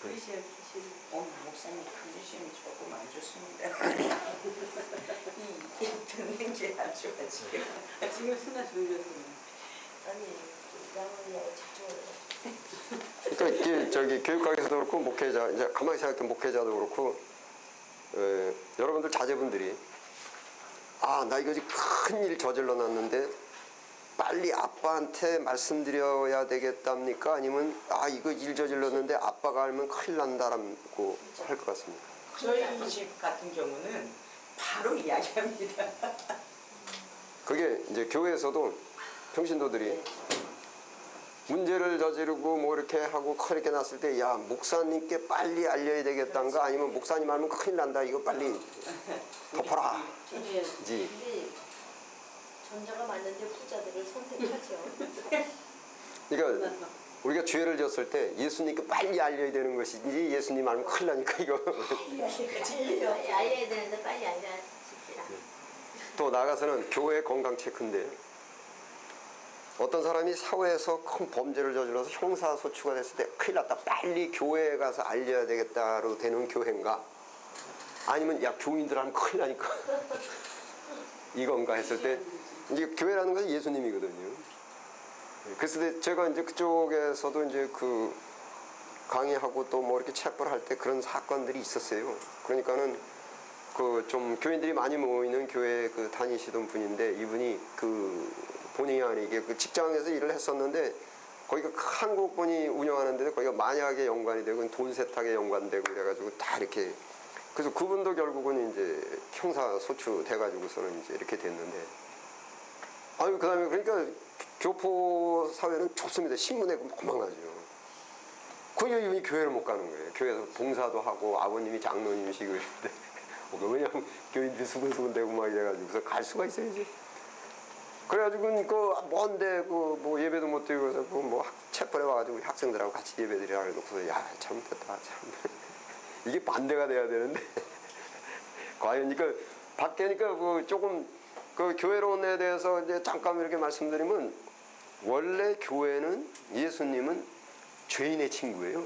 그러세요. 목사님 컨디션이 조금 안 좋습니다. 이 듣는 게 아주 지금 순간 졸렸어요. 아니 양을 집중을 그러니까 이게 저기 교육학에서도 그렇고 목회자 이제 가만히 생각해 목회자도 그렇고 여러분들 자제분들이 나 이거 큰 일 저질러 놨는데 빨리 아빠한테 말씀드려야 되겠답니까? 아니면 이거 일 저질렀는데 아빠가 알면 큰일 난다라고 할 것 같습니다. 저희 집 같은 경우는 바로 이야기합니다. 그게 이제 교회에서도 평신도들이 문제를 저지르고 뭐 이렇게 하고 크게 났을 때 목사님께 빨리 알려야 되겠단가 아니면 목사님 알면 큰일 난다 이거 빨리 덮어라. 근데 이제 전자가 맞는데 부자들을 선택하죠. 그러니까 우리가 죄를 졌을 때 예수님께 빨리 알려야 되는 것이지 예수님 알면 큰일 나니까 이거 알려야 되는데 빨리 알려야지. 또 나가서는 교회 건강 체크인데 어떤 사람이 사회에서 큰 범죄를 저질러서 형사소추가 됐을 때 큰일 났다 빨리 교회에 가서 알려야 되겠다로 되는 교회인가 아니면 교인들 하면 큰일 나니까 이건가 했을 때 이제 교회라는 것은 예수님이거든요. 그래서 제가 이제 그쪽에서도 이제 그 강의하고 또 뭐 이렇게 체포를 할 때 그런 사건들이 있었어요. 그러니까는 그 좀 교인들이 많이 모이는 교회에 다니시던 분인데 이분이 본의 아니게 직장에서 일을 했었는데 거기가 한국 분이 운영하는데 거기가 마약에 연관이 되고 돈 세탁에 연관되고 그래가지고 다 이렇게 그래서 그분도 결국은 이제 형사소추 돼가지고서는 이제 이렇게 됐는데 그다음에 그러니까 교포 사회는 좋습니다. 신문에 금방 나죠. 이분이 교회를 못 가는 거예요. 교회에서 봉사도 하고 아버님이 장로님이시고 이런데 왜냐면 교인들이 수근수근 대고 막 이래가지고서 갈 수가 있어야지. 그래가지고 뭔데 뭐 예배도 못 드리고 그래서 뭐 체포해 와가지고 우리 학생들하고 같이 예배 드리라고 해놓고서 잘못했다 참 이게 반대가 돼야 되는데 과연 밖에니까 조금 교회론에 대해서 이제 잠깐 이렇게 말씀드리면 원래 교회는 예수님은 죄인의 친구예요.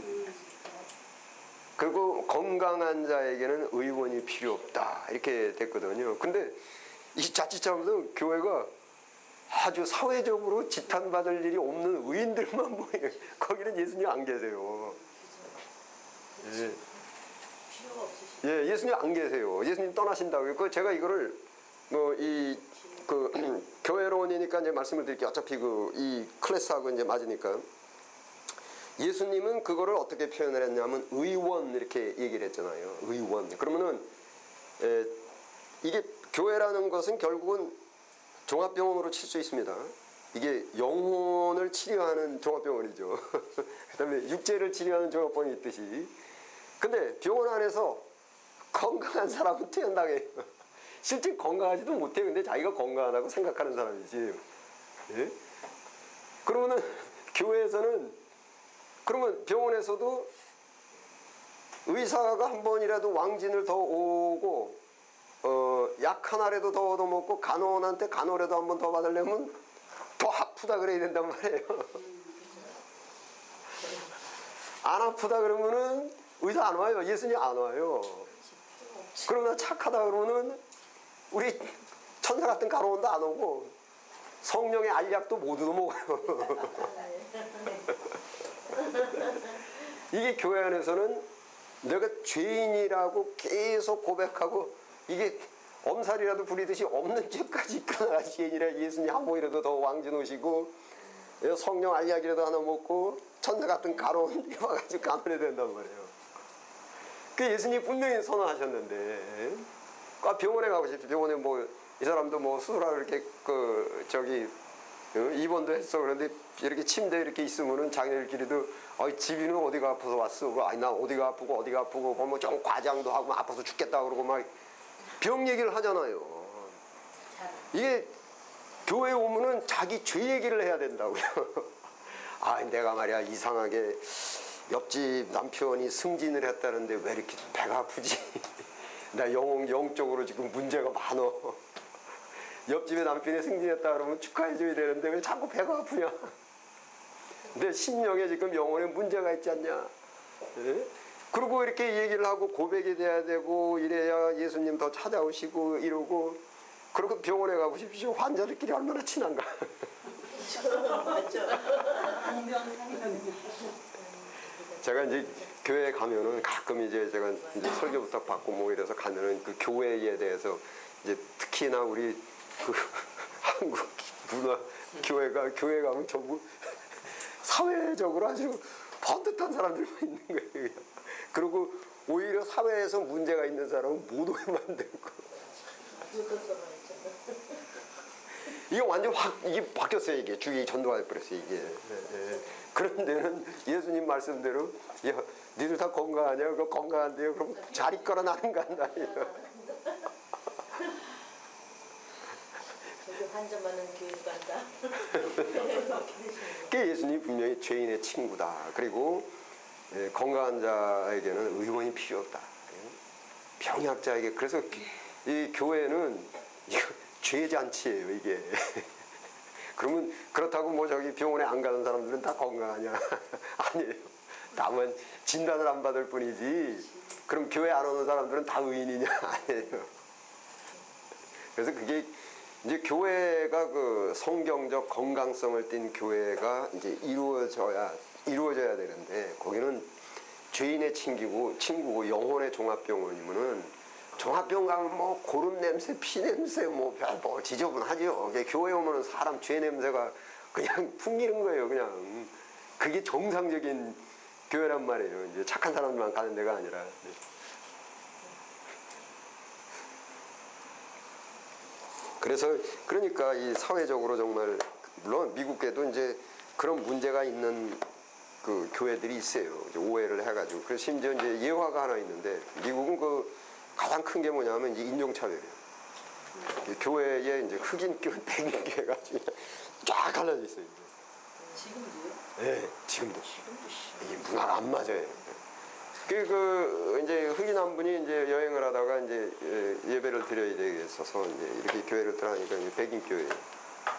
그리고 건강한 자에게는 의원이 필요 없다 이렇게 됐거든요. 근데 이 자칫하면 교회가 아주 사회적으로 지탄받을 일이 없는 의인들만 모여요. 거기는 예수님 안 계세요. 예. 필요가 없으시죠. 예, 예수님 안 계세요. 예수님 떠나신다고. 제가 이거를 교회론이니까 이제 말씀을 드릴게요. 어차피 이 클래스하고 이제 맞으니까. 예수님은 그거를 어떻게 표현을 했냐면 의원 이렇게 얘기를 했잖아요. 의원. 그러면은 이게 교회라는 것은 결국은 종합병원으로 칠 수 있습니다. 이게 영혼을 치료하는 종합병원이죠. 그 다음에 육체를 치료하는 종합병원이 있듯이. 근데 병원 안에서 건강한 사람은 퇴원당해요. 실제 건강하지도 못해요. 근데 자기가 건강하다고 생각하는 사람이지. 예? 그러면은 교회에서는 그러면 병원에서도 의사가 한 번이라도 왕진을 더 오고 약 하나라도 더 얻어먹고 간호원한테 간호라도 한 번 더 받으려면 더 아프다 그래야 된단 말이에요. 안 아프다 그러면은 의사 안 와요. 예수님 안 와요. 그러나 착하다 그러면은 우리 천사 같은 간호원도 안 오고 성령의 알약도 못 얻어먹어요. 이게 교회 안에서는 내가 죄인이라고 계속 고백하고 이게 엄살이라도 부리듯이 없는 죄까지 끊어가지 아니라 예수님 한 번이라도 더 왕진 오시고 성령 알약이라도 하나 먹고 천사 같은 가로운 와가지고 감해야 된단 말이에요. 그 예수님 분명히 선언하셨는데 병원에 가고 싶지. 병원에 이 사람도 수술하고 이렇게 입원도 했어. 그런데 이렇게 침대에 이렇게 있으면은 자기들끼리도 집이는 어디가 아파서 왔어. 나 어디가 아프고 뭐 좀 과장도 하고 아파서 죽겠다 그러고 막 병 얘기를 하잖아요. 이게 교회 오면은 자기 죄 얘기를 해야 된다고요. 내가 말이야 이상하게 옆집 남편이 승진을 했다는데 왜 이렇게 배가 아프지? 나 영적으로 지금 문제가 많어. 옆집에 남편이 승진했다 그러면 축하해줘야 되는데 왜 자꾸 배가 아프냐? 내 심령에 지금 영혼에 문제가 있지 않냐? 예? 그리고 이렇게 얘기를 하고 고백이 돼야 되고 이래야 예수님 더 찾아오시고 이러고 그리고 병원에 가보십시오. 환자들끼리 얼마나 친한가. 제가 이제 교회 가면은 가끔 이제 제가 이제 설교 부탁받고 뭐 이래서 가면은 그 교회에 대해서 이제 특히나 우리 그 한국 문화 교회 가면 전부 사회적으로 아주 번듯한 사람들만 있는 거예요. 그리고 오히려 사회에서 문제가 있는 사람은 못 오게만 되고. 이게 완전 이게 바뀌었어요. 이게 주의 전도가 돼버렸어요. 이게. 그런 데는 예수님 말씀대로 야 니들 다 건강하냐? 그거 건강한데요. 그럼 잘 있거나 나는 간다. 저기 환자 많은 교회 간다. 그 예수님 분명히 죄인의 친구다. 그리고 건강한 자에게는 의원이 필요 없다. 병약자에게 그래서 이 교회는 이거 죄잔치예요 이게. 그러면 그렇다고 뭐 저기 병원에 안 가는 사람들은 다 건강하냐? 아니에요. 다만 진단을 안 받을 뿐이지. 그럼 교회 안 오는 사람들은 다 의인이냐? 아니에요. 그래서 그게 이제 교회가 그 성경적 건강성을 띈 교회가 이제 이루어져야 되는데 거기는 죄인의 친구고 영혼의 종합병원이면은 종합병원 가면 뭐 고름 냄새, 피 냄새 뭐 지저분하죠. 교회 오면은 사람 죄 냄새가 그냥 풍기는 거예요. 그냥 그게 정상적인 교회란 말이에요. 이제 착한 사람들만 가는 데가 아니라. 그래서 그러니까 이 사회적으로 정말 물론 미국에도 이제 그런 문제가 있는 그 교회들이 있어요. 이제 오해를 해가지고 그래서 심지어 이제 예화가 하나 있는데 미국은 그 가장 큰 게 뭐냐면 이제 인종차별이에요. 교회에 이제 흑인 교회, 백인 교회가 쫙 갈라져 있어요. 지금도요? 네, 지금도. 이게 문화가 안 맞아요. 그 이제 흑인 한 분이 이제 여행을 하다가 이제 예배를 드려야 되겠어서 이제 이렇게 교회를 들어가니까 이제 백인 교회.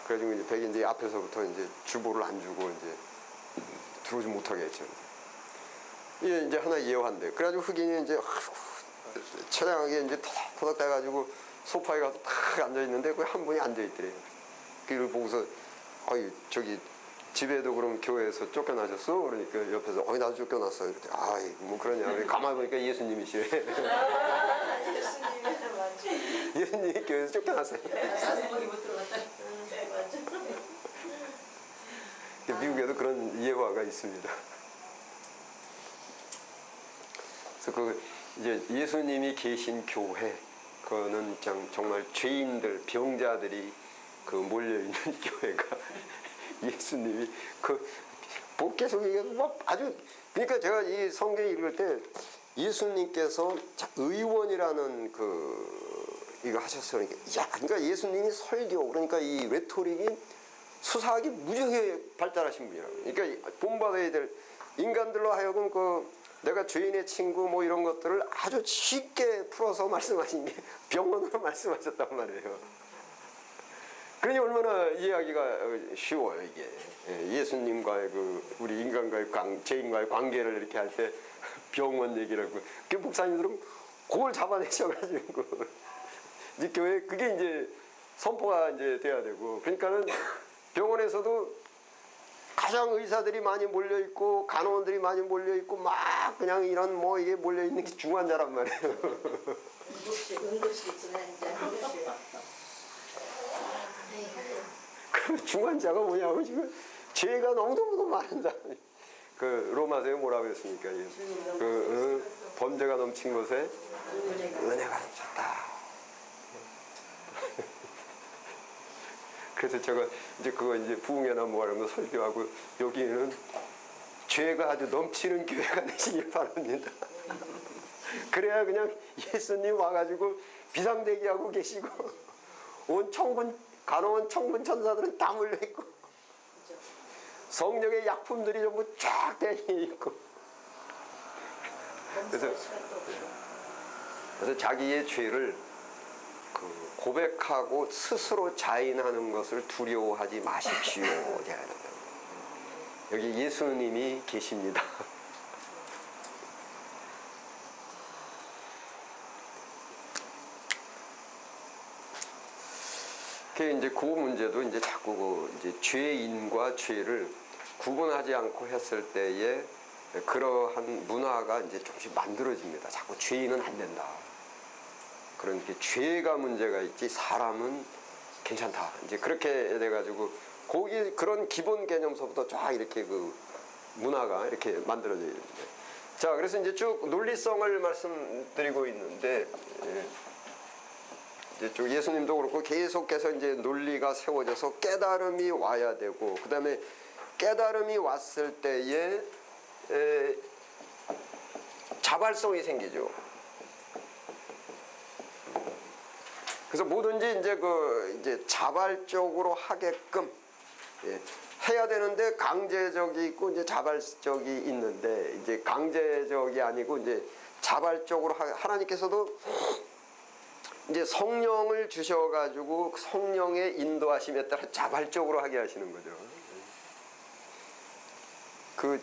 그래가지고 이제 백인들이 앞에서부터 이제 주보를 안 주고 이제 들어오지 못하게 했죠. 이게 이제 하나 예화인데. 그래가지고 흑인이 이제 처량하게 이제 토닥토닥 돼가지고 소파에 가서 탁 앉아있는데 그 한 분이 앉아있더래요. 그걸 보고서 아이 저기 집에도 그럼 교회에서 쫓겨나셨어? 그러니까 옆에서 나도 쫓겨났어. 이렇게 아이 뭐 그러냐. 가만히 보니까 예수님이시래. 예수님이 맞죠. 예수님이 교회에서 쫓겨났어요. 사슴이 못 들어갔다. 맞아. 미국에도 그런 예화가 있습니다. 그래서 그 이제 예수님이 계신 교회 그거는 정말 죄인들 병자들이 그 몰려 있는 교회가 예수님이 뭐 계속 얘기해서 막 아주 그러니까 제가 이 성경 읽을 때 예수님께서 의원이라는 이거 하셨어요. 그러니까 예수님이 설교 그러니까 이 레토릭이 수사하기 무지하게 발달하신 분이라고. 그러니까 본받아야 될 인간들로 하여금 내가 죄인의 친구 뭐 이런 것들을 아주 쉽게 풀어서 말씀하신 게 병원으로 말씀하셨단 말이에요. 그러니 얼마나 이해하기가 쉬워요 이게. 예수님과의 우리 인간과의 죄인과의 관계를 이렇게 할 때 병원 얘기를 하고 그 목사님들은 그걸 잡아내셔가지고 이제 교회 그게 이제 선포가 이제 돼야 되고 그러니까는 병원에서도 가장 의사들이 많이 몰려 있고 간호원들이 많이 몰려 있고 막 그냥 이런 뭐 이게 몰려 있는 게 중환자란 말이에요. 응급실 있잖아 이제 응급실. 그 중환자가 뭐냐면 지금 죄가 너무너무 많은 사람이 그 로마서에 뭐라고 했습니까? 범죄가 넘친 곳에 은혜가 넘쳤다. 그래서 제가 이제 그거 이제 부흥회나 뭐 하는 거 설교하고 여기는 죄가 아주 넘치는 교회가 되시길 바랍니다. 그래야 그냥 예수님 와가지고 비상대기하고 계시고 온 청군 간호원 청군 천사들은 다 몰려 있고 성령의 약품들이 전부 쫙 되어 있고 그래서 자기의 죄를 고백하고 스스로 자인하는 것을 두려워하지 마십시오. 여기 예수님이 계십니다. 그 이제 그 문제도 이제 자꾸 그 이제 죄인과 죄를 구분하지 않고 했을 때에 그러한 문화가 이제 조금씩 만들어집니다. 자꾸 죄인은 안 된다. 그런 게 죄가 문제가 있지 사람은 괜찮다. 이제 그렇게 돼가지고 거기 그런 기본 개념서부터 쫙 이렇게 그 문화가 이렇게 만들어져 있는데. 자, 그래서 이제 쭉 논리성을 말씀드리고 있는데, 이제 쭉 예수님도 그렇고 계속해서 이제 논리가 세워져서 깨달음이 와야 되고, 그 다음에 깨달음이 왔을 때에 자발성이 생기죠. 그래서 뭐든지 이제 자발적으로 하게끔 해야 되는데 강제적이 있고 이제 자발적이 있는데 이제 강제적이 아니고 이제 자발적으로 하나님께서도 이제 성령을 주셔가지고 성령의 인도하심에 따라 자발적으로 하게 하시는 거죠. 그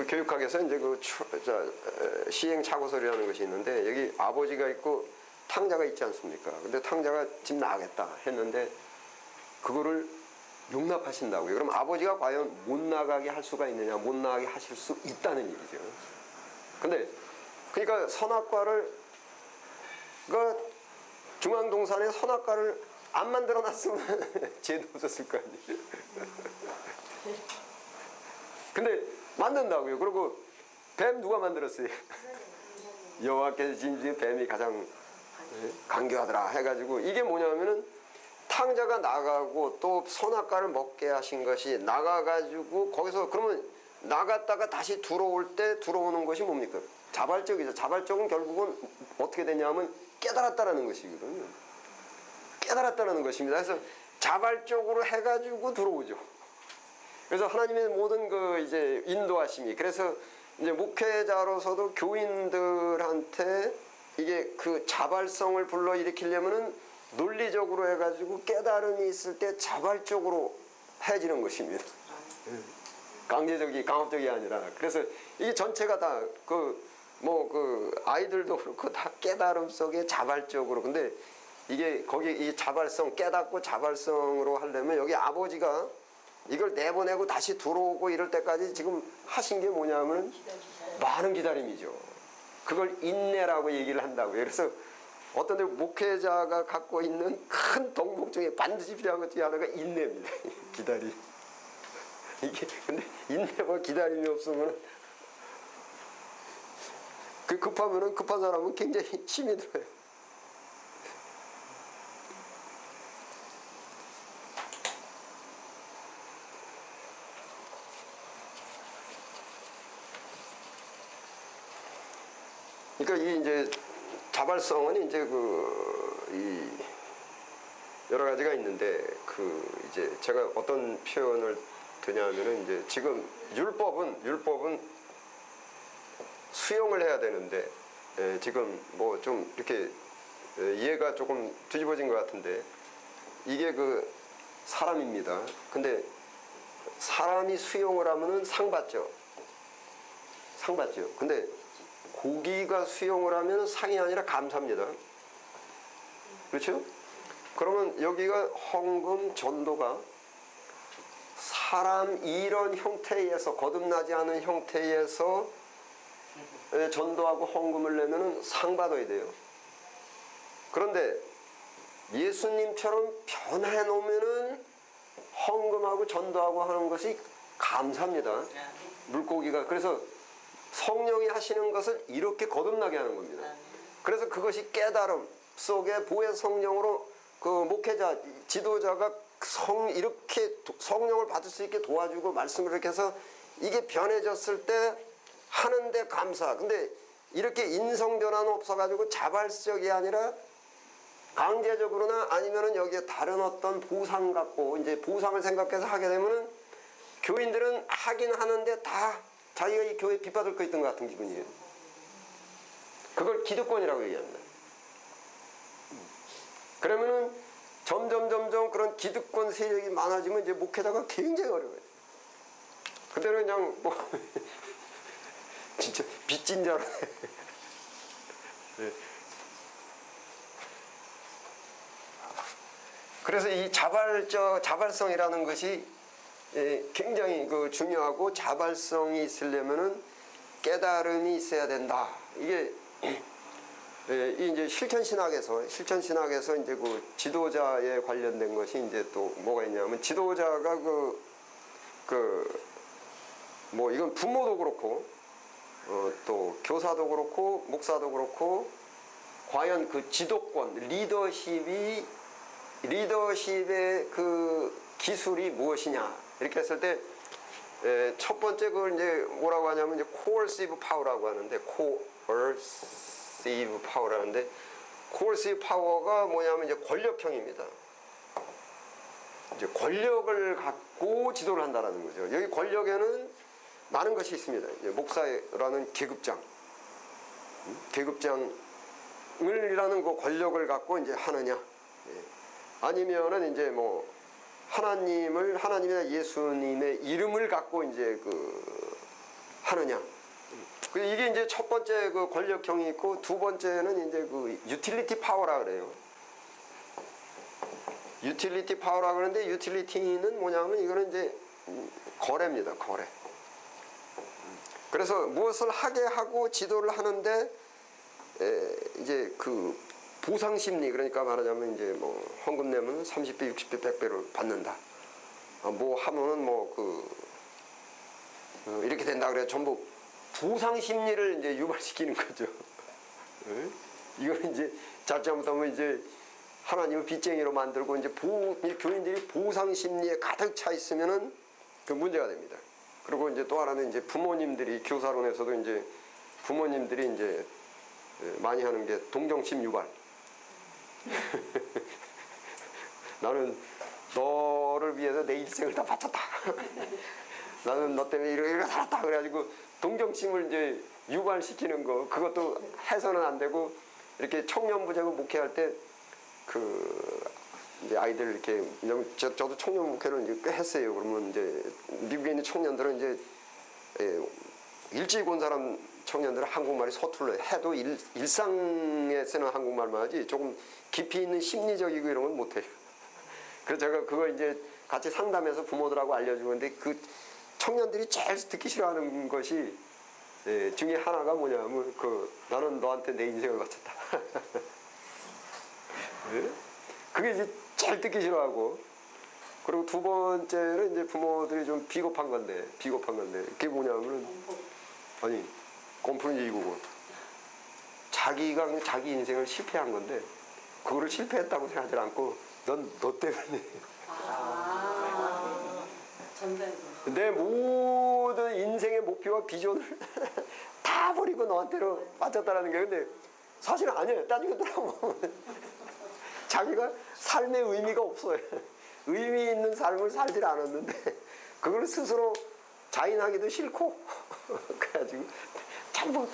교육학에서 이제 시행착오설이라는 것이 있는데 여기 아버지가 있고 탕자가 있지 않습니까? 근데 탕자가 집 나가겠다 했는데 그거를 용납하신다고요. 그럼 아버지가 과연 못 나가게 할 수가 있느냐? 못 나가게 하실 수 있다는 얘기죠. 근데 그러니까 선악과를 중앙동산에 선악과를 안 만들어 놨으면 죄도 없었을 거 아니에요. 근데 만든다고요. 그리고 뱀 누가 만들었어요? 여호와께서 지금 뱀이 가장 강교하더라 해가지고 이게 뭐냐면은 탕자가 나가고 또 선악과를 먹게 하신 것이 나가가지고 거기서 그러면 나갔다가 다시 들어올 때 들어오는 것이 뭡니까? 자발적이죠. 자발적은 결국은 어떻게 되냐면 깨달았다라는 것이거든요. 깨달았다라는 것입니다. 그래서 자발적으로 해가지고 들어오죠. 그래서 하나님의 모든 그 이제 인도하심이 그래서 이제 목회자로서도 교인들한테 이게 그 자발성을 불러일으키려면은 논리적으로 해가지고 깨달음이 있을 때 자발적으로 해지는 것입니다. 강압적이 아니라. 그래서 이게 전체가 다 아이들도 그렇고 다 깨달음 속에 자발적으로. 근데 이게 거기 이 자발성 깨닫고 자발성으로 하려면 여기 아버지가 이걸 내보내고 다시 들어오고 이럴 때까지 지금 하신 게 뭐냐면 많은 기다림이죠. 그걸 인내라고 얘기를 한다고요. 그래서 어떤 데 목회자가 갖고 있는 큰 덕목 중에 반드시 필요한 것 중에 하나가 인내입니다. 기다림. 이게 근데 인내와 기다림이 없으면 그 급하면은 급한 사람은 굉장히 힘이 들어요. 그러니까 이 이제 자발성은 이제 이 여러 가지가 있는데 이제 제가 어떤 표현을 드냐면은 이제 지금 율법은 수용을 해야 되는데 지금 뭐 좀 이렇게 이해가 조금 뒤집어진 것 같은데 이게 사람입니다. 근데 사람이 수용을 하면은 상 받죠. 근데 고기가 수용을 하면 상이 아니라 감사입니다. 그렇죠? 그러면 여기가 헌금 전도가 사람 이런 형태에서 거듭나지 않은 형태에서 전도하고 헌금을 내면 상 받아야 돼요. 그런데 예수님처럼 변해 놓으면은 헌금하고 전도하고 하는 것이 감사입니다. 물고기가 그래서 성령이 하시는 것을 이렇게 거듭나게 하는 겁니다. 그래서 그것이 깨달음 속에 보혜 성령으로 그 목회자, 지도자가 이렇게 성령을 받을 수 있게 도와주고 말씀을 이렇게 해서 이게 변해졌을 때 하는데 감사. 근데 이렇게 인성 변화는 없어가지고 자발적이 아니라 강제적으로나 아니면은 여기에 다른 어떤 보상 갖고 이제 보상을 생각해서 하게 되면은 교인들은 하긴 하는데 다 자기가 이 교회 빚받을 거 있던 것 같은 기분이에요. 그걸 기득권이라고 얘기합니다. 그러면은 점점 그런 기득권 세력이 많아지면 이제 목회자가 굉장히 어려워요. 그때는 그냥 뭐 진짜 빚진 자로 네. 그래서 이 자발성이라는 것이 굉장히 중요하고, 자발성이 있으려면은 깨달음이 있어야 된다. 이게 이제 실천 신학에서 이제 그 지도자에 관련된 것이 이제 또 뭐가 있냐면, 지도자가 뭐 이건 부모도 그렇고 또 교사도 그렇고 목사도 그렇고, 과연 그 지도권, 리더십의 그 기술이 무엇이냐 이렇게 했을 때, 첫 번째 그걸 이제 뭐라고 하냐면 이제 coercive power라고 하는데, coercive power라는데, coercive power가 뭐냐면 이제 권력형입니다. 이제 권력을 갖고 지도를 한다라는 거죠. 여기 권력에는 많은 것이 있습니다. 이제 목사라는 계급장이라는 그 권력을 갖고 이제 하느냐, 아니면은 이제 뭐 하나님이나 예수님의 이름을 갖고 이제 하느냐. 이게 이제 첫 번째 그 권력형이 있고, 두 번째는 이제 그 유틸리티 파워라 그래요. 유틸리티 파워라 그러는데, 유틸리티는 뭐냐면 이거는 이제 거래입니다. 거래. 그래서 무엇을 하게 하고 지도를 하는데, 이제 그 보상 심리, 그러니까 말하자면 이제 뭐 헌금 내면 30배, 60배, 100배를 받는다. 뭐 하면은 이렇게 된다 그래. 전부 보상 심리를 이제 유발시키는 거죠. 이거는 이제 잘못하면 이제 하나님을 빚쟁이로 만들고, 이제 교인들이 보상 심리에 가득 차 있으면은 그 문제가 됩니다. 그리고 이제 또 하나는 이제 부모님들이, 교사론에서도 이제 부모님들이 이제 많이 하는 게 동정심 유발. 나는 너를 위해서 내 일생을 다 바쳤다. 나는 너 때문에 이렇게 살았다. 그래가지고 동정심을 이제 유발시키는 거, 그것도 해서는 안 되고, 이렇게 청년부제고 목회할 때 이제 아이들 이렇게, 저도 청년 목회를 이제 꽤 했어요. 그러면 이제 미국에 있는 청년들은 이제 일찍 온 사람 청년들은 한국말이 서툴러요. 해도 일상에 쓰는 한국말만 하지 조금 깊이 있는 심리적이고 이런 건 못해요. 그래서 제가 그거 이제 같이 상담해서 부모들하고 알려주는데, 그 청년들이 제일 듣기 싫어하는 것이 중에 하나가 뭐냐면 나는 너한테 내 인생을 바쳤다. 그게 이제 제일 듣기 싫어하고, 그리고 두 번째는 이제 부모들이 좀 비겁한 건데 그게 뭐냐면은, 아니 꼼프는 이거고, 자기가 그냥 자기 인생을 실패한 건데 그거를 실패했다고 생각하지 않고, 넌 너 때문에 내 모든 인생의 목표와 비전을 다 버리고 너한테로 빠졌다라는 게, 근데 사실은 아니에요. 따지고 돌아보면 자기가 삶의 의미가 없어요. 의미 있는 삶을 살질 않았는데 그걸 스스로 자인하기도 싫고 그래가지고 전부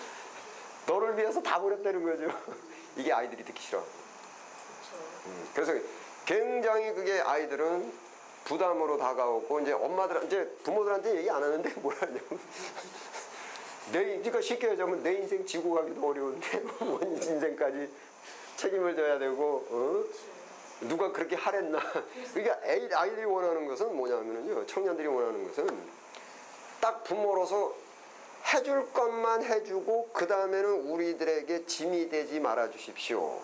너를 위해서 다 버렸다는 거죠. 이게 아이들이 듣기 싫어. 그래서 굉장히 그게 아이들은 부담으로 다가오고, 이제 이제 부모들한테 얘기 안 하는데 뭘 하냐면, 그러니까 쉽게 얘기하면 내 인생 지고 가기도 어려운데 온 인생까지 책임을 져야 되고, 누가 그렇게 하랬나. 그러니까 아이들이 원하는 것은 뭐냐면요, 청년들이 원하는 것은 딱 부모로서 해줄 것만 해주고, 그 다음에는 우리들에게 짐이 되지 말아 주십시오.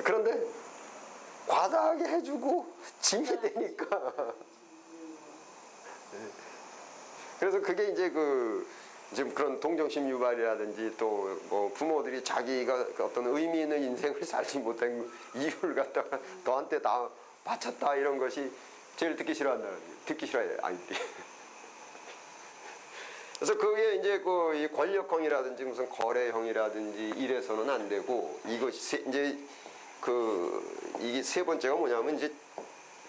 그런데 과다하게 해주고 짐이 되니까. 그래서 그게 이제 지금 그런 동정심 유발이라든지, 또 뭐 부모들이 자기가 어떤 의미 있는 인생을 살지 못한 이유를 갖다가 너한테 다 바쳤다, 이런 것이 제일 듣기 싫어한다는 거예요. 듣기 싫어해요, 아이들이. 그래서 그게 이제 이 권력형이라든지 무슨 거래형이라든지 이래서는 안 되고, 이것이 이제 이게 세 번째가 뭐냐면 이제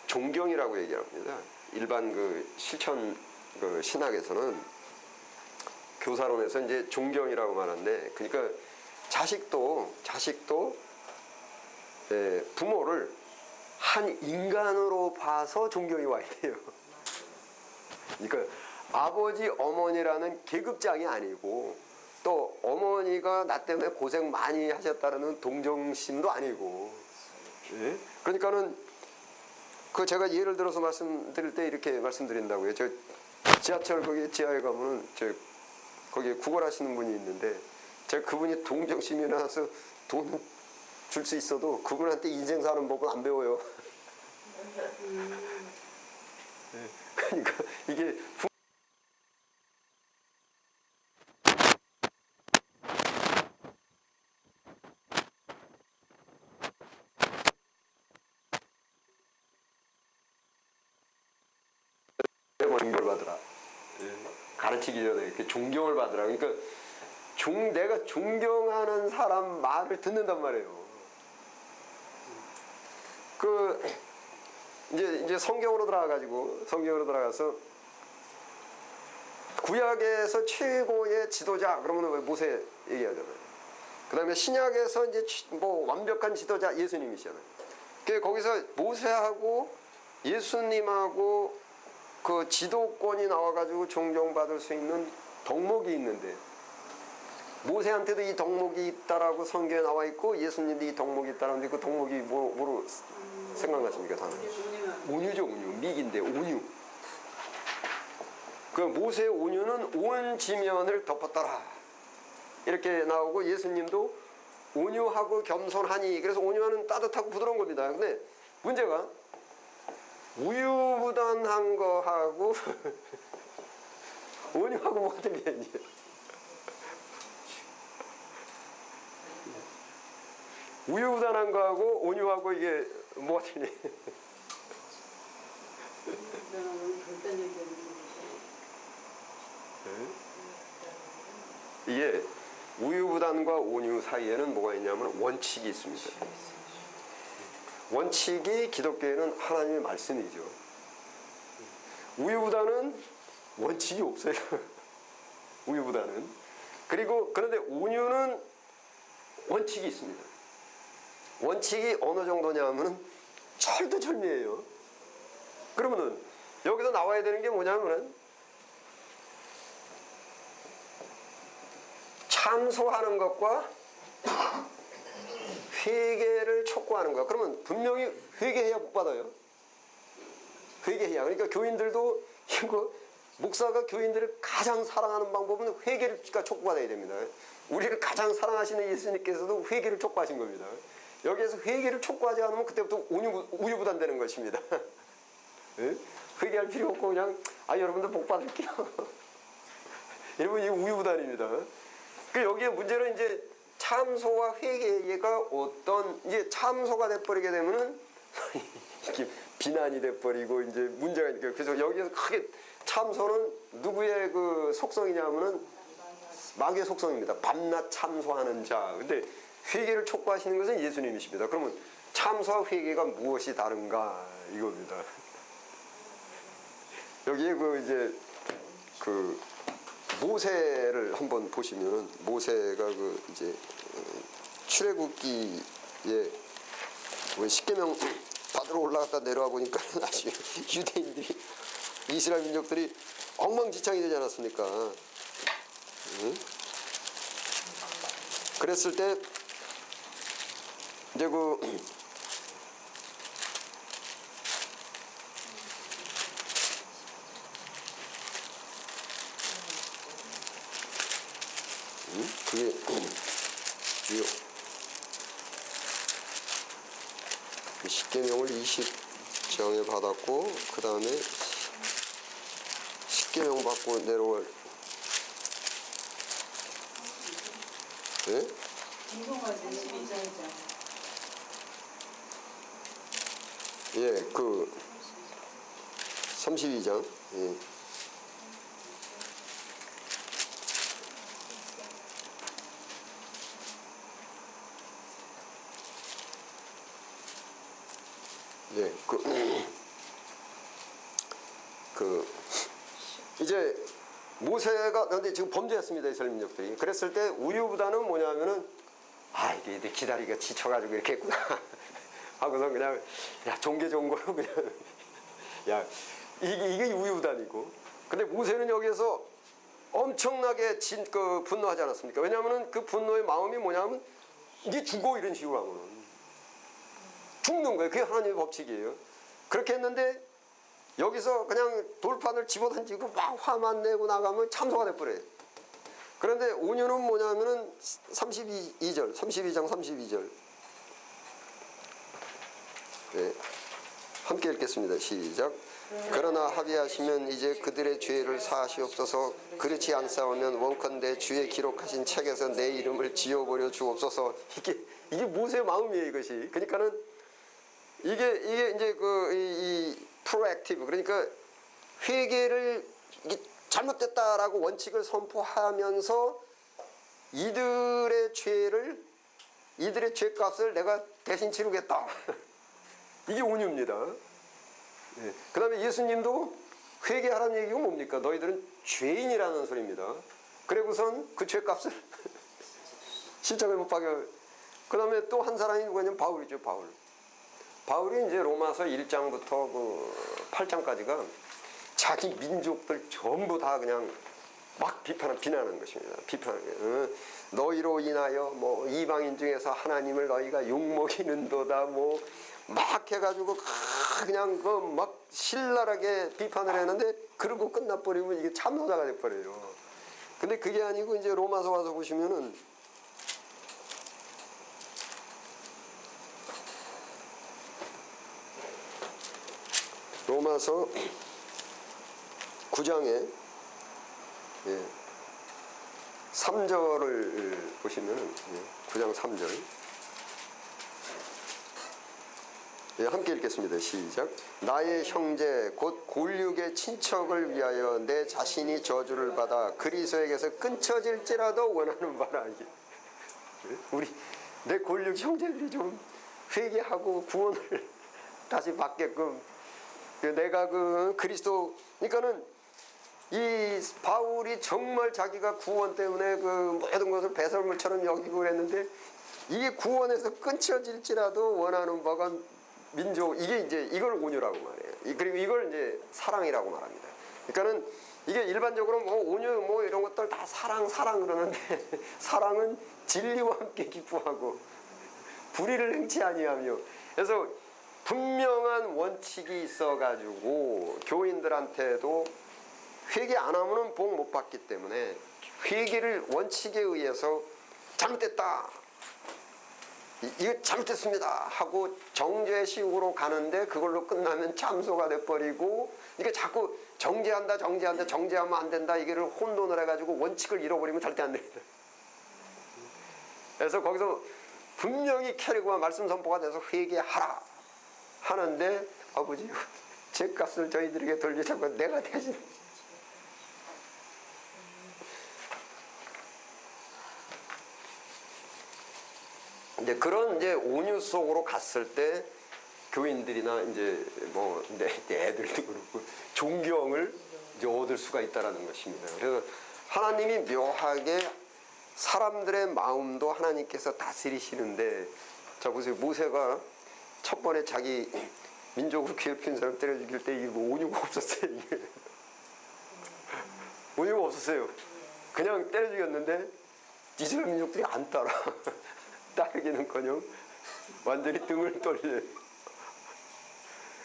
존경이라고 얘기합니다. 일반 실천 신학에서는, 교사론에서 이제 존경이라고 말하는데, 그러니까 자식도 부모를 한 인간으로 봐서 존경이 와야 돼요. 그러니까 아버지 어머니라는 계급장이 아니고, 또 또 어머니가 나 때문에 고생 많이 하셨다는 동정심도 아니고. 예? 그러니까는 그 제가 예를 들어서 말씀드릴 때 이렇게 말씀드린다고요. 저 지하철 거기 지하에 가면은 저 거기 구걸하시는 분이 있는데 제가 그분이 동정심이 나서 돈 줄 수 있어도 그분한테 인생 사는 법은 안 배워요. 예. 그러니까 이게 존경을 받으라. 예. 가르치기 전에 이렇게 존경을 받으라. 그러니까 내가 존경하는 사람 말을 듣는단 말이에요. 그 이제 성경으로 들어가서 구약에서 최고의 지도자 그러면 왜 모세 얘기하잖아요. 그다음에 신약에서 이제 뭐 완벽한 지도자 예수님이시잖아요. 그 거기서 모세하고 예수님하고 그 지도권이 나와가지고 존경받을 수 있는 덕목이 있는데 모세한테도 이 덕목이 있다라고 성경에 나와 있고 예수님도 이 덕목이 있다는데 그 덕목이 뭐로 생각나십니까? 다들 온유죠. 온유. 미기인데 온유. 그 모세의 온유는 온 지면을 덮었더라 이렇게 나오고 예수님도 온유하고 겸손하니 그래서 온유하는 따뜻하고 부드러운 겁니다. 근데 문제가 우유부단한 거하고 온유하고 뭐가 틀리냐. 우유부단한 거하고 온유하고 이게 뭐가 틀려? 이게 우유부단과 온유 사이에는 뭐가 있냐면 원칙이 있습니다. 원칙이 기독교에는 하나님의 말씀이죠. 우유부단은 원칙이 없어요. 우유부단은. 그리고 그런데 온유는 원칙이 있습니다. 원칙이 어느 정도냐면은 철두철미예요. 그러면은 여기서 나와야 되는 게 뭐냐면은 참소하는 것과 회개를 촉구하는 거야. 그러면 분명히 회개해야 복 받아요. 회개해야. 그러니까 교인들도 이거 목사가 교인들을 가장 사랑하는 방법은 회개를 촉구받아야 됩니다. 우리를 가장 사랑하시는 예수님께서도 회개를 촉구하신 겁니다. 여기에서 회개를 촉구하지 않으면 그때부터 우유부단되는 것입니다. 네? 회개할 필요 없고 그냥 여러분들 복 받을게요. 여러분 이 우유부단입니다. 그 여기에 문제는 이제 참소와 회개가 어떤 이제 참소가 돼버리게 되면은 이렇게 비난이 돼버리고 이제 문제가 있니까 그래서 여기에서 크게 참소는 누구의 그 속성이냐면은 마귀의 속성입니다. 밤낮 참소하는 자. 근데 회개를 촉구하시는 것은 예수님이십니다. 그러면 참소와 회개가 무엇이 다른가 이겁니다. 여기에 그 이제 그 모세를 한번 보시면은 모세가 그 이제 출애굽기에 십계명 받으러 올라갔다 내려와 보니까 아주 유대인들이 이스라엘 민족들이 엉망진창이 되지 않았습니까? 응? 그랬을 때 이제 그 그게 십계명을 20장에 받았고 그 다음에 십계명 받고 내려올 네? 예, 그 32장 예. 예, 이제 모세가 근데 지금 범죄했습니다 이스라엘 민족들이. 그랬을 때 우유보다는 뭐냐면은 이게 기다리기가 지쳐가지고 이렇게 했구나 하고서 그냥 종교 좋은 거로 그냥 이게 우유부단이고. 근데 모세는 여기에서 엄청나게 그 분노하지 않았습니까? 왜냐하면 그 분노의 마음이 뭐냐면 이게 죽어 이런 식으로 하면은 죽는 거예요. 그게 하나님의 법칙이에요. 그렇게 했는데 여기서 그냥 돌판을 집어던지고 막 화만 내고 나가면 참소가 돼버려요. 그런데 온유는 뭐냐면은 32장 32절. 네. 함께 읽겠습니다. 시작. 그러나 합의하시면 이제 그들의 죄를 사하시옵소서. 그렇지 않사오면 원컨대 주의 기록하신 책에서 내 이름을 지워버려 주옵소서. 이게 모세의 마음이에요, 이것이. 그러니까는 이게 이제 이 프로액티브, 그러니까 회개를 이게 잘못됐다라고 원칙을 선포하면서 이들의 죄값을 내가 대신 치르겠다. 이게 온유입니다. 예. 그 다음에 예수님도 회개하라는 얘기가 뭡니까? 너희들은 죄인이라는 소리입니다. 그리고선 그 죄값을 십자가에 못 박여. 그 다음에 또 한 사람이 누구냐면 바울이죠. 바울이 이제 로마서 1장부터 그 8장까지가 자기 민족들 전부 다 그냥 막 비난하는 것입니다. 너희로 인하여 뭐 이방인 중에서 하나님을 너희가 욕먹이는도다 뭐 막 해가지고 그냥 그 막 신랄하게 비판을 했는데 그러고 끝나버리면 이게 참소자가 돼버려요. 근데 그게 아니고 이제 로마서 와서 보시면은 로마서 9장에 3절을 보시면 9장 3절 함께 읽겠습니다. 시작. 나의 형제 곧 골육의 친척을 위하여 내 자신이 저주를 받아 그리스도에게서 끊쳐질지라도 원하는 바라. 우리 내 골육 형제들이 좀 회개하고 구원을 다시 받게끔 내가 그 그리스도, 그러니까는 이 바울이 정말 자기가 구원 때문에 그 모든 것을 배설물처럼 여기고 그랬는데 이게 구원에서 끊쳐질지라도 원하는 바가 민족, 이게 이제 이걸 온유라고 말해요. 그리고 이걸 이제 사랑이라고 말합니다. 그러니까는 이게 일반적으로 뭐 온유 뭐 이런 것들 다 사랑 그러는데 사랑은 진리와 함께 기뻐하고 불의를 행치 아니하며, 그래서 분명한 원칙이 있어가지고 교인들한테도 회개 안 하면은 복 못 받기 때문에 회개를 원칙에 의해서 잘못됐다, 이거 잘못됐습니다 하고 정죄식으로 가는데 그걸로 끝나면 참소가 돼버리고, 그러니까 자꾸 정죄하면 안 된다, 이거를 혼돈을 해가지고 원칙을 잃어버리면 절대 안 됩니다. 그래서 거기서 분명히 캐리고와 말씀 선포가 돼서 회개하라 하는데, 아버지 죄값을 저희들에게 돌려주고 내가 대신, 이제 그런 이제 온유 속으로 갔을 때 교인들이나 이제 뭐 내 애들도 그렇고 존경을 이제 얻을 수가 있다라는 것입니다. 그래서 하나님이 묘하게 사람들의 마음도 하나님께서 다스리시는데, 자 보세요. 모세가 첫 번에 자기 민족으로 괴롭힌 사람 때려 죽일 때 이게 뭐 온유가 없었어요. 이게 온유가 없었어요. 그냥 때려 죽였는데 이스라엘 민족들이 안 따라. 따르기는커녕 완전히 등을 돌려.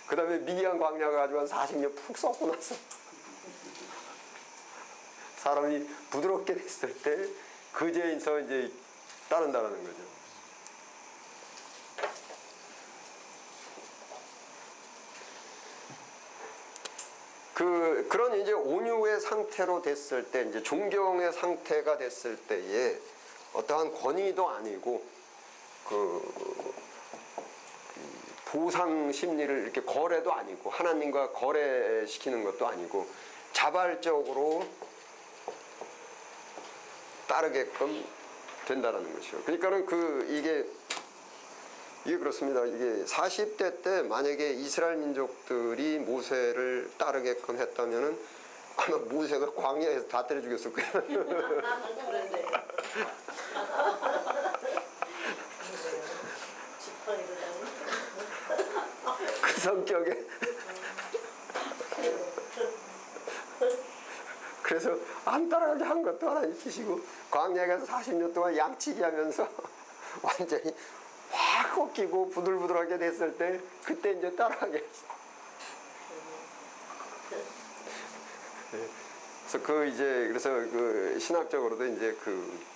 그 다음에 미디안 광야 가지고 한 40년 푹 썩고 나서 사람이 부드럽게 됐을 때 그제서 이제 따른다는 거죠. 그런 이제 온유의 상태로 됐을 때, 이제 존경의 상태가 됐을 때에 어떠한 권위도 아니고 보상 심리를 이렇게 거래도 아니고 하나님과 거래시키는 것도 아니고 자발적으로 따르게끔 된다라는 것이죠. 그러니까는 이게 그렇습니다. 이게 40대 때 만약에 이스라엘 민족들이 모세를 따르게끔 했다면은 아마 모세가 광야에서 다 때려 죽였을 거예요. 그 성격에 그래서 안 따라가게 한 것도 하나님 주시고 광야에 가서 40년 동안 양치기 하면서 완전히 확 꺾이고 부들부들하게 됐을 때 그때 이제 따라가게 했어요. 그래서 그래서 그 신학적으로도 이제 그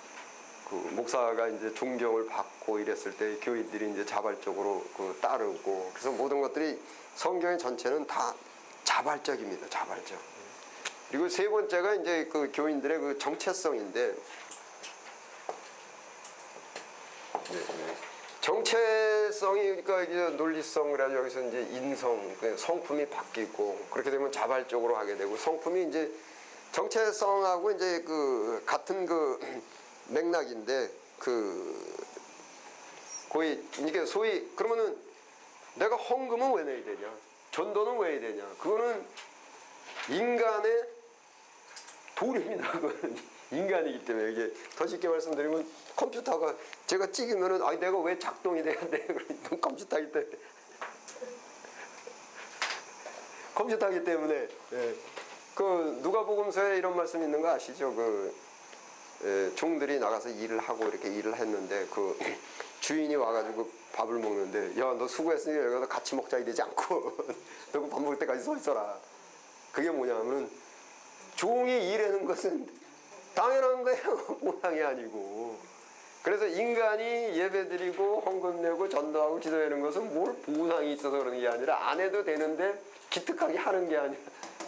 목사가 이제 존경을 받고 이랬을 때 교인들이 이제 자발적으로 따르고 그래서 모든 것들이 성경의 전체는 다 자발적입니다. 자발적. 그리고 세 번째가 이제 그 교인들의 그 정체성인데 정체성이 그러니까 이제 논리성 그래서 여기서 이제 인성 성품이 바뀌고 그렇게 되면 자발적으로 하게 되고 성품이 이제 정체성하고 이제 그 같은 그 맥락인데 거의 이게 소위 그러면은 내가 헌금은 왜 내야 되냐 전도는 왜 해야 되냐 그거는 인간의 도리입니다. 그거는 인간이기 때문에 이게 더 쉽게 말씀드리면 컴퓨터가 제가 찍으면은 아니 내가 왜 작동이 돼야 돼? 컴퓨터이기 때문에 컴퓨터이기 때문에 예. 그 누가복음서에 이런 말씀 있는 거 아시죠? 종들이 나가서 일을 하고 이렇게 일을 했는데 그 주인이 와가지고 밥을 먹는데 야 너 수고했으니까 여기 가서 같이 먹자 이러지 않고 너 밥 먹을 때까지 서 있어라. 그게 뭐냐면 종이 일하는 것은 당연한 거예요. 보상이 아니고. 그래서 인간이 예배드리고 헌금 내고 전도하고 기도하는 것은 뭘 보상이 있어서 그러는 게 아니라 안 해도 되는데 기특하게 하는 게 아니라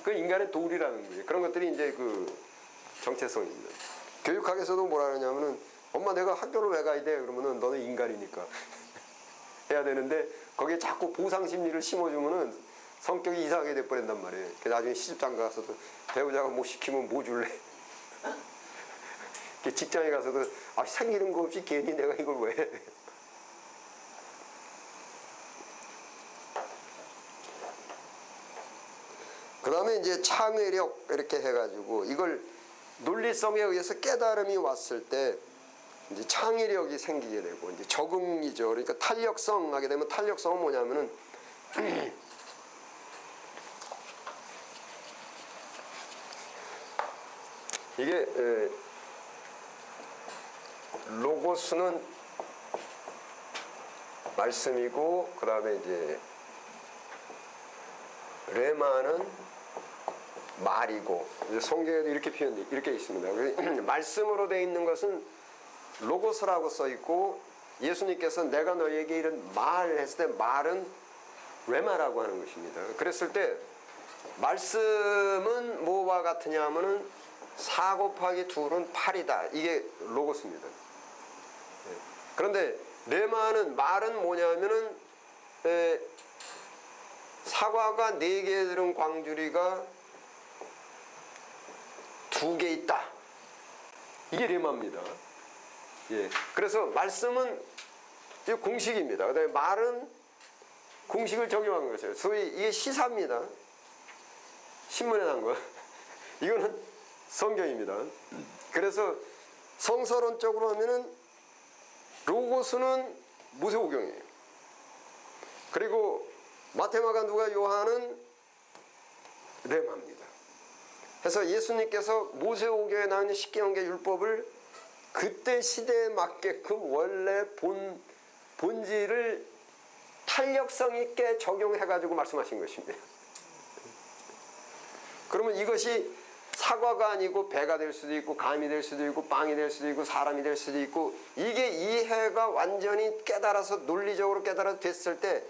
그 인간의 도리라는 거예요. 그런 것들이 이제 그 정체성입니다. 교육학에서도 뭐라 그러냐면은 엄마 내가 학교를 왜 가야 돼? 그러면은 너는 인간이니까 해야 되는데 거기에 자꾸 보상 심리를 심어주면은 성격이 이상하게 돼버린단 말이에요. 나중에 시집장가 가서도 배우자가 뭐 시키면 뭐 줄래? 직장에 가서도 생기는 거 없이 괜히 내가 이걸 왜 해? 그 다음에 이제 창의력 이렇게 해가지고 이걸 논리성에 의해서 깨달음이 왔을 때 이제 창의력이 생기게 되고 이제 적응이죠. 그러니까 탄력성 하게 되면 탄력성은 뭐냐면은 이게 로고스는 말씀이고 그 다음에 이제 레마는 말이고 성경에도 이렇게 표현돼 이렇게 있습니다. 말씀으로 되어 있는 것은 로고스라고 써 있고 예수님께서 내가 너희에게 이런 말 했을 때 말은 레마라고 하는 것입니다. 그랬을 때 말씀은 뭐와 같으냐 하면은 4 곱하기 2는 8이다. 이게 로고스입니다. 그런데 레마는 말은 뭐냐면은 사과가 4개 들은 광주리가 2개 있다. 이게 레마입니다. 예. 그래서 말씀은 공식입니다. 그다음에 말은 공식을 적용한 것이에요. 소위 이게 시사입니다. 신문에 난 거. 이거는 성경입니다. 그래서 성서론적으로 하면은 로고스는 모세오경이에요. 그리고 마태마가 누가 요한은 레마입니다. 그래서 예수님께서 모세오경에 나오는 십계명계 율법을 그때 시대에 맞게끔 원래 본질을 탄력성 있게 적용해가지고 말씀하신 것입니다. 그러면 이것이 사과가 아니고 배가 될 수도 있고 감이 될 수도 있고 빵이 될 수도 있고 사람이 될 수도 있고 이게 이해가 완전히 깨달아서 논리적으로 깨달아서 됐을 때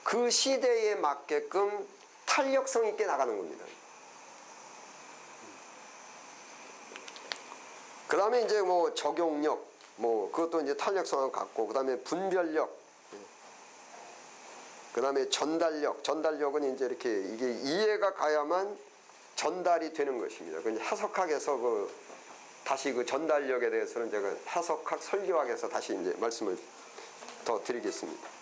그 시대에 맞게끔 탄력성 있게 나가는 겁니다. 그 다음에 이제 뭐 적용력, 뭐 그것도 이제 탄력성을 갖고, 그 다음에 분별력, 그 다음에 전달력. 전달력은 이제 이렇게 이게 이해가 가야만 전달이 되는 것입니다. 그 해석학에서 다시 그 전달력에 대해서는 제가 해석학 설교학에서 다시 이제 말씀을 더 드리겠습니다.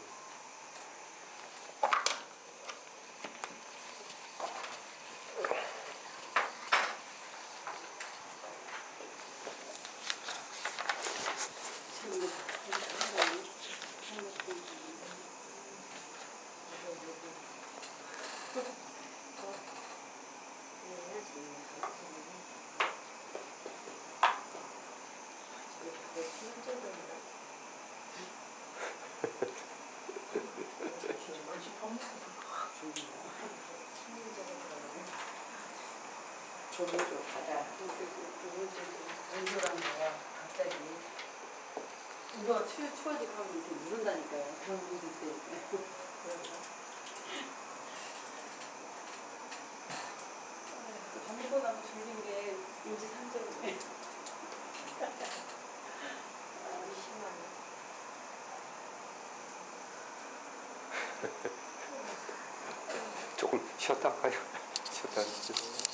조물로 가자. 연소란 거야 갑자기. 이거 추워지고 하면 이렇게 누른다니까요. 그런 분들 때. 밥 먹고 나면 졸린 게 인지상정이네. 심하네. 조금 쉬었다 가요. 쉬었다.